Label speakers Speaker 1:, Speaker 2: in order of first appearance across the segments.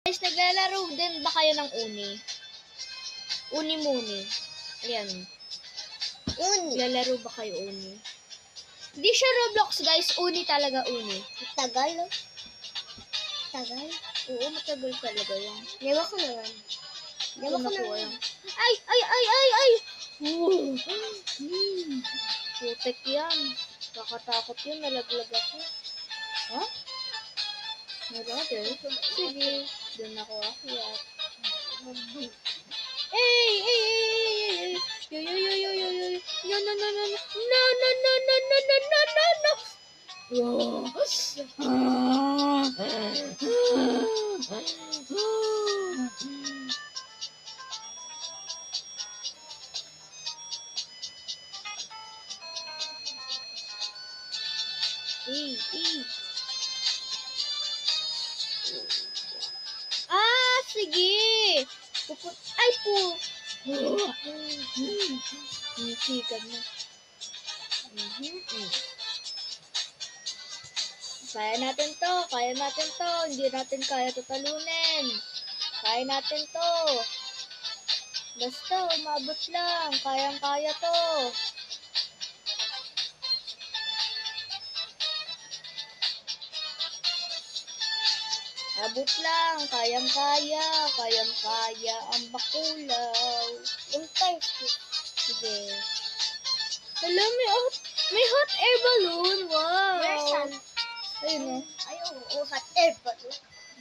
Speaker 1: Guys, naglalaro din ba kayo ng uni? Uni-muni. Ayan.
Speaker 2: Uni.
Speaker 1: Naglalaro ba kayo uni? Hindi siya Roblox, guys. Uni talaga, uni.
Speaker 2: Tagal, no? Tagal?
Speaker 1: Oo, matagal talaga yan.
Speaker 2: Lewa ko naman. Lewa ko
Speaker 1: Nakuha
Speaker 2: naman.
Speaker 1: yan. Ay! Ay! Ay! Ay! Ay! Putek yan. Kakatakot yun. Nalaglag ako. Ha? Nalaglag? Sige. Doon ako akyat. Ay! Ay! Ay! Yo yo yo yo yo yo. No no no no no no no no no no no no no no. Sige. Ay po. Sigan na. Kaya natin to. Kaya natin to. Hindi natin kaya to talunin. Kaya natin to. Basta, umabot lang. Kayang-kaya to. Abot lang. Kayang-kaya. Kayang-kaya ang bakulaw.
Speaker 2: Yung times ko.
Speaker 1: Sige. Hello, may hot air balloon. Wow.
Speaker 2: Where's sun?
Speaker 1: Ayun o.
Speaker 2: Ay, oo. Hot air ba to?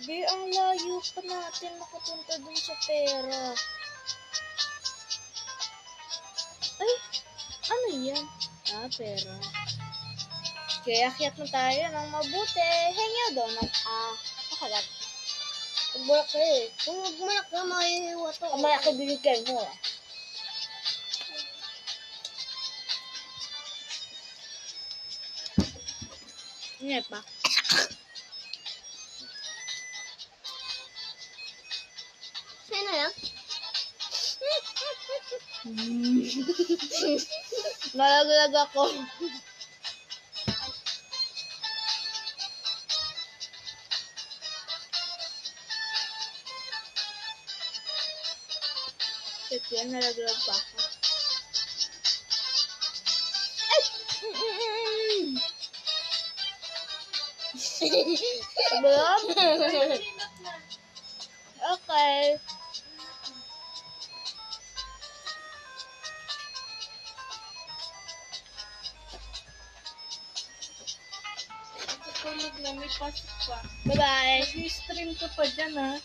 Speaker 1: Di, ang layo pa natin makapunta dun sa pera. Ay, ano yan? Pera. Kaya akyat na tayo ng mabuti. Hangyo daw ng makalat.
Speaker 2: Magburak ka eh. Kung magburak ka, mahihiwa to.
Speaker 1: Ang malaki binigay mo eh. Hindi pa.
Speaker 2: Sino yan?
Speaker 1: Nalaglag ako. Yan, nalaglag pa ako. Ay! Bob? Okay.
Speaker 2: Tulog na, may pasok pa.
Speaker 1: Bye-bye.
Speaker 2: Mag-stream ka pa dyan, ha?